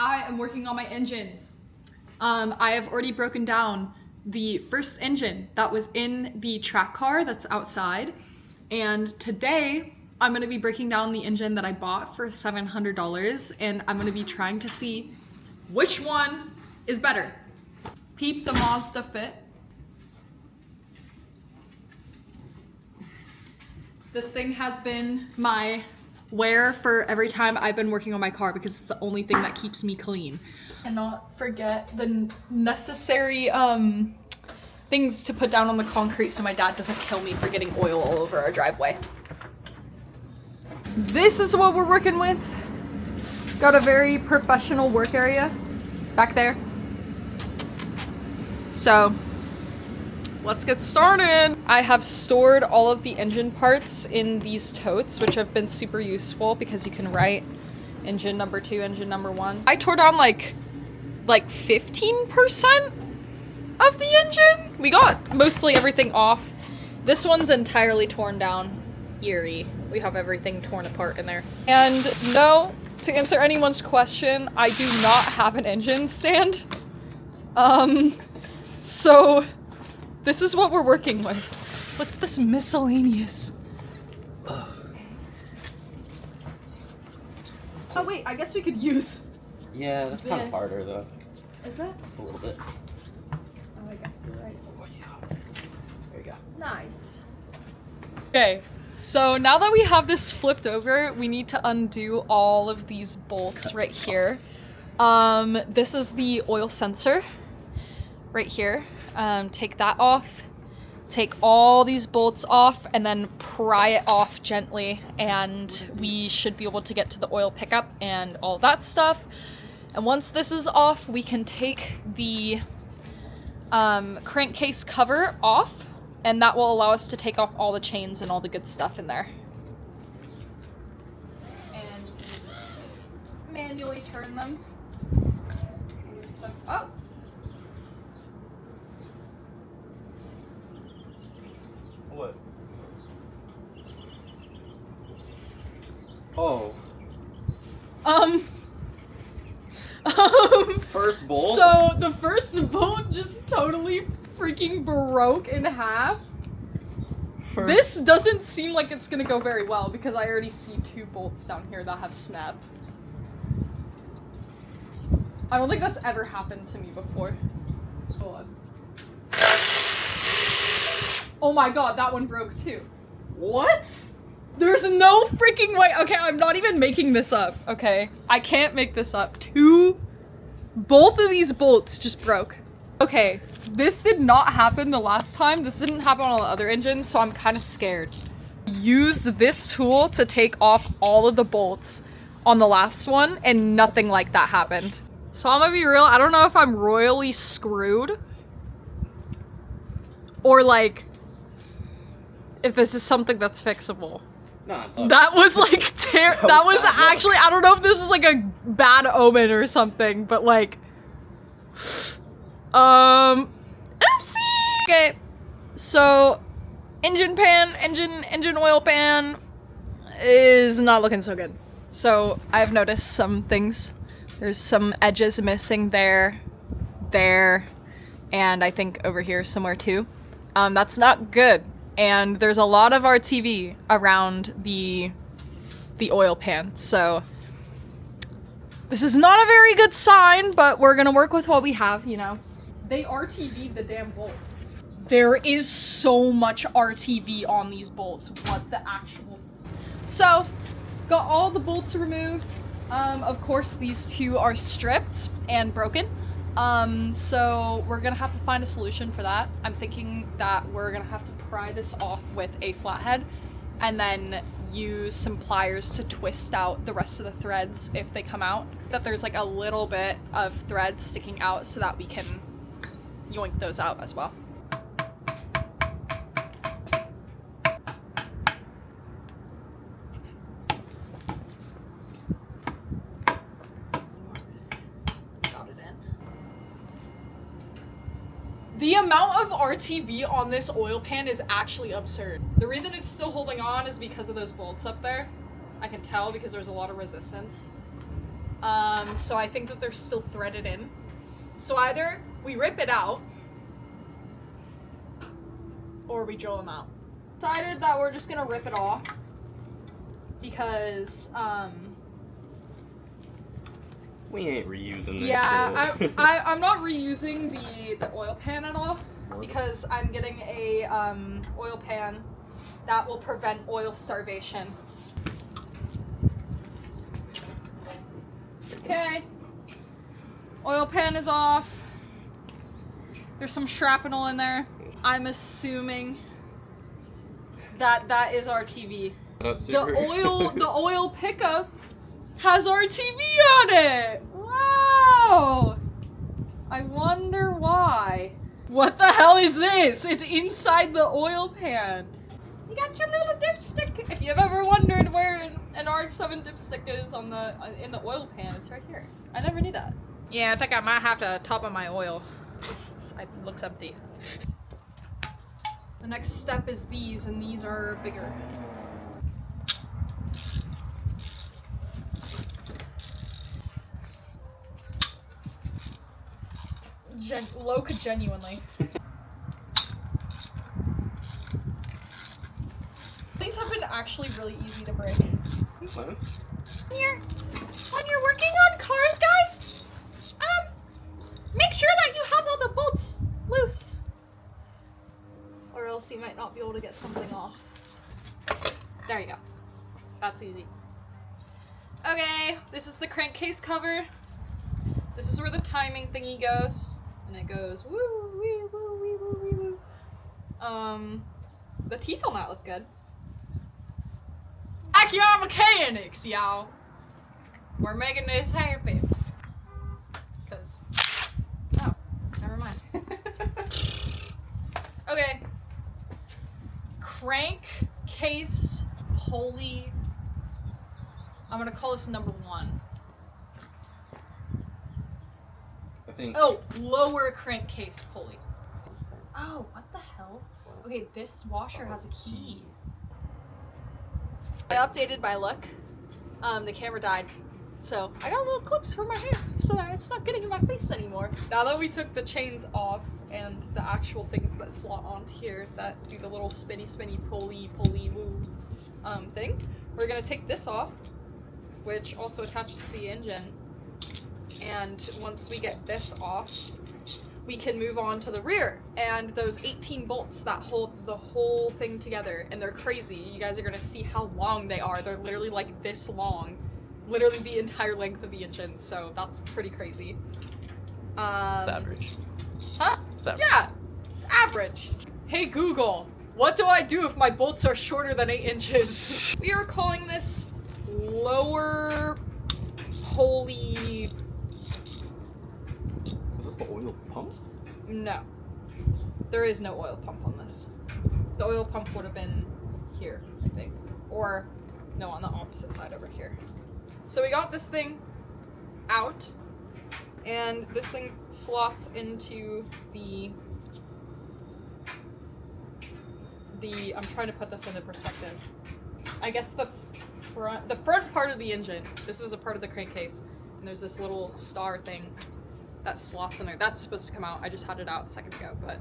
I am working on my engine. I have already broken down the first engine that was in the track car that's outside. And today I'm going to be breaking down the engine that I bought for $700, and I'm going to be trying to see which one is better. Peep the Mazda fit. This thing has been my wear for every time I've been working on my car because it's the only thing that keeps me clean. Cannot forget the necessary things to put down on the concrete so my dad doesn't kill me for getting oil all over our driveway. This is what we're working with. Got a very professional work area back there. So let's get started. I have stored all of the engine parts in these totes, which have been super useful because you can write engine number 2, engine number 1. I tore down like 15% of the engine. We got mostly everything off. This one's entirely torn down. Eerie. We have everything torn apart in there. And no, to answer anyone's question, I do not have an engine stand. So this is what we're working with. What's this miscellaneous? Oh wait, I guess we could use. Yeah, that's kind of harder though. Is that? A little bit. Oh, I guess you're right. Oh yeah. There you go. Nice. Okay, so now that we have this flipped over, we need to undo all of these bolts right here. This is the oil sensor right here. Take that off. Take all these bolts off and then pry it off gently, and we should be able to get to the oil pickup and all that stuff. And once this is off, we can take the crankcase cover off, and that will allow us to take off all the chains and all the good stuff in there. And just manually turn them. Oh! What? Oh. First bolt? So the first bolt just totally freaking broke in half. This doesn't seem like it's gonna go very well because I already see 2 bolts down here that have snapped. I don't think that's ever happened to me before. Hold on. Oh my god, that one broke too. What? There's no freaking way. Okay, I'm not even making this up, okay? I can't make this up. Both of these bolts just broke. Okay, this did not happen the last time. This didn't happen on the other engines, so I'm kind of scared. Use this tool to take off all of the bolts on the last one, and nothing like that happened. So I'm gonna be real, I don't know if I'm royally screwed, or like, if this is something that's fixable. No, it's not. That was like that was actually, I don't know if this is like a bad omen or something, but like, oopsie! Okay, so engine oil pan is not looking so good. So I've noticed some things. There's some edges missing there, and I think over here somewhere too. That's not good. And there's a lot of RTV around the oil pan, so this is not a very good sign, but we're gonna work with what we have, you know. They RTV'd the damn bolts. There is so much RTV on these bolts. What the actual... So, got all the bolts removed. Of course, these 2 are stripped and broken. So we're gonna have to find a solution for that. I'm thinking that we're gonna have to pry this off with a flathead and then use some pliers to twist out the rest of the threads if they come out. That there's like a little bit of thread sticking out so that we can yoink those out as well. The amount of RTV on this oil pan is actually absurd. The reason it's still holding on is because of those bolts up there. I can tell because there's a lot of resistance. So I think that they're still threaded in. So either we rip it out, or we drill them out. Decided that we're just gonna rip it off, because, we ain't reusing this yeah, shit. I'm not reusing the oil pan at all, because I'm getting a, oil pan that will prevent oil starvation. Okay. Oil pan is off. There's some shrapnel in there. I'm assuming that that is our TV. The oil pickup has our TV on it. Wow. I wonder why. What the hell is this? It's inside the oil pan. You got your little dipstick. If you've ever wondered where an RX-7 dipstick is on the in the oil pan, it's right here. I never knew that. Yeah, I think I might have to top up my oil. It looks empty. The next step is these, and these are bigger. Loca genuinely. These have been actually really easy to break. Nice. When you're working on cars, guys, make sure that you have all the bolts loose, or else you might not be able to get something off. There you go. That's easy. Okay, this is the crankcase cover. This is where the timing thingy goes, and it goes woo wee woo wee woo wee woo. The teeth on that look good. Backyard mechanics, y'all. We're making this happen. Cause, oh, never mind. Okay. Crankcase pulley. I'm gonna call this number 1. I think. Oh, lower crankcase pulley. Oh, what the hell? Okay, this washer has a key. I updated my look. The camera died. So I got little clips for my hair so that it's not getting in my face anymore. Now that we took the chains off and the actual things that slot onto here that do the little spinny pulley woo thing, we're gonna take this off, which also attaches to the engine. And once we get this off, we can move on to the rear and those 18 bolts that hold the whole thing together, and they're crazy. You guys are gonna see how long they are. They're literally like this long. Literally the entire length of the engine, so that's pretty crazy. It's average. Huh? It's average. Yeah, it's average. Hey Google, what do I do if my bolts are shorter than 8 inches? We are calling this lower pulley. Is this the oil pump? No. There is no oil pump on this. The oil pump would have been here, I think. Or, no, on the opposite side over here. So we got this thing out, and this thing slots into the I'm trying to put this into perspective. I guess the front part of the engine, this is a part of the crankcase, and there's this little star thing that slots in there. That's supposed to come out. I just had it out a second ago, but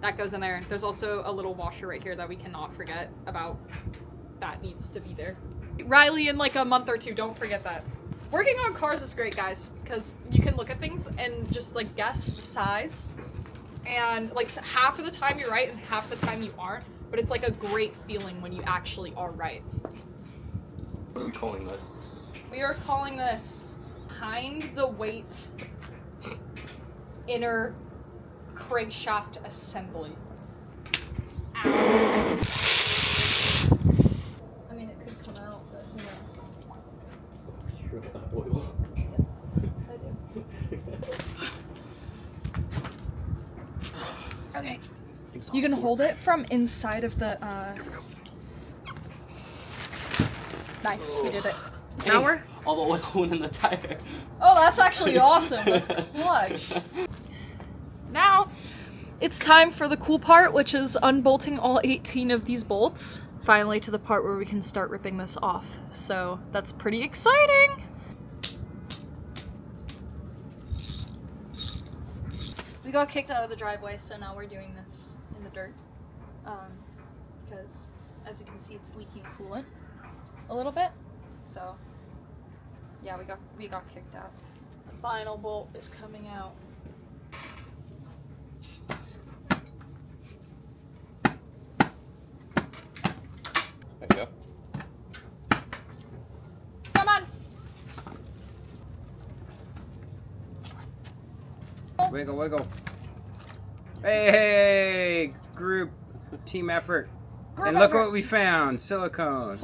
that goes in there. There's also a little washer right here that we cannot forget about. That needs to be there. Riley, in like a month or 2, don't forget that. Working on cars is great, guys, because you can look at things and just like guess the size, and like half of the time you're right and half the time you aren't, but it's like a great feeling when you actually are right. What are we calling this? We are calling this behind the weight inner crankshaft assembly. Ow. I mean, it could come out, but who knows? You're gonna have oil. I do. Okay. You can hold it from inside of the, Nice, we did it. Now we're... All the oil went in the tire. Oh, that's actually awesome. That's clutch. Now, it's time for the cool part, which is unbolting all 18 of these bolts. Finally to the part where we can start ripping this off. So, that's pretty exciting! We got kicked out of the driveway, so now we're doing this in the dirt. Because, as you can see, it's leaking coolant a little bit. So, yeah, we got kicked out. The final bolt is coming out. There you go. Come on! Wiggle, wiggle. Hey, group, team effort. Group And look effort. what we found, silicone.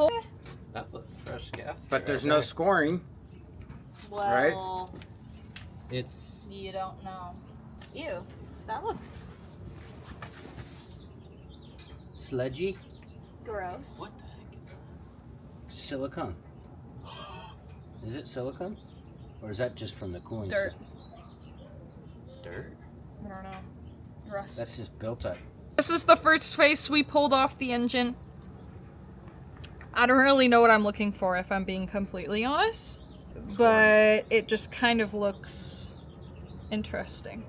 That's a fresh gasket. But there's right no there. scoring. Well, It's you don't know. Ew, that looks sludgy gross. What the heck is that? silicone. Is it silicone? Or is that just from the cooling Dirt. system? Dirt? I don't know. Rust. That's just built up. This is the first face we pulled off the engine. I don't really know what I'm looking for, if I'm being completely honest. But it just kind of looks interesting,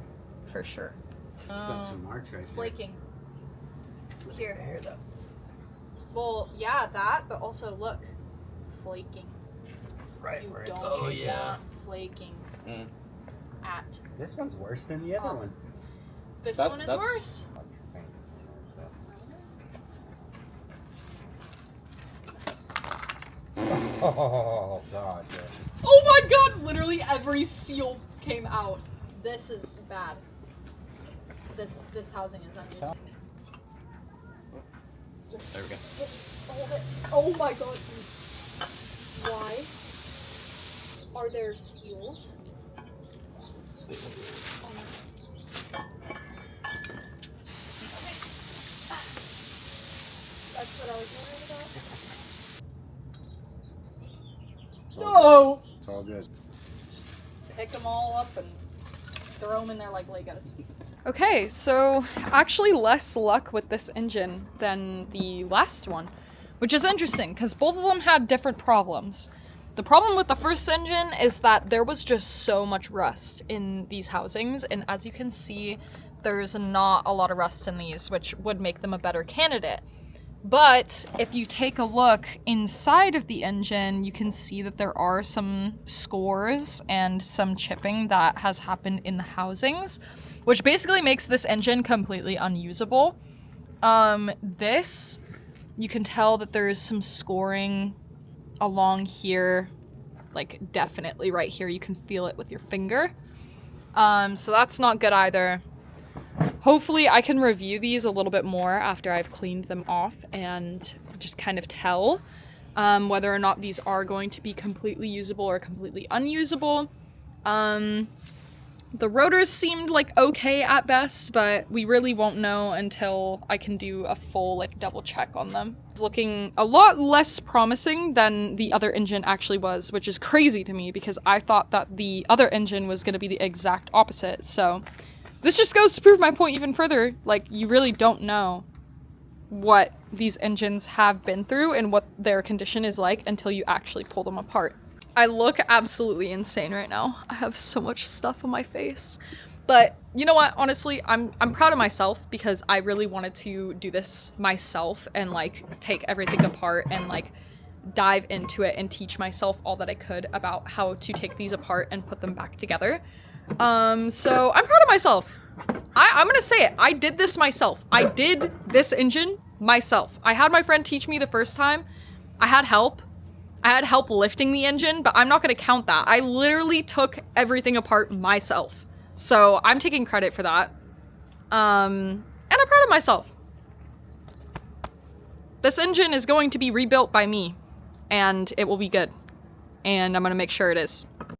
for sure. It's got some marks right there. Flaking. Look Here. at the hair, though. Well, yeah, that, but also look. Flaking. Right You where it's don't Oh, want chafing. yeah. flaking Mm. at. This one's worse than the other Oh. one. This That- one is that's- worse. Oh, God. Yeah. Oh my god, literally every seal came out. This is bad. This housing is unusable. There we go. Hold it. Oh my god. Why are there seals? Oh my. That's what I was wondering about. No! It's all good. Pick them all up and throw them in there like Legos. Okay, so actually less luck with this engine than the last one, which is interesting because both of them had different problems. The problem with the first engine is that there was just so much rust in these housings, and as you can see, there's not a lot of rust in these, which would make them a better candidate. But if you take a look inside of the engine, you can see that there are some scores and some chipping that has happened in the housings, which basically makes this engine completely unusable. This, you can tell that there is some scoring along here, like definitely right here. You can feel it with your finger. So that's not good either. Hopefully I can review these a little bit more after I've cleaned them off and just kind of tell whether or not these are going to be completely usable or completely unusable. The rotors seemed like okay at best, but we really won't know until I can do a full like double check on them. It's looking a lot less promising than the other engine actually was, which is crazy to me because I thought that the other engine was going to be the exact opposite. So this just goes to prove my point even further. Like, you really don't know what these engines have been through and what their condition is like until you actually pull them apart. I look absolutely insane right now. I have so much stuff on my face. But you know what? Honestly, I'm proud of myself because I really wanted to do this myself and like take everything apart and like dive into it and teach myself all that I could about how to take these apart and put them back together. So I'm proud of myself. I'm gonna say it. I did this myself. I did this engine myself. I had my friend teach me the first time. I had help. I had help lifting the engine, but I'm not gonna count that. I literally took everything apart myself. So I'm taking credit for that. And I'm proud of myself. This engine is going to be rebuilt by me, and it will be good. And I'm gonna make sure it is.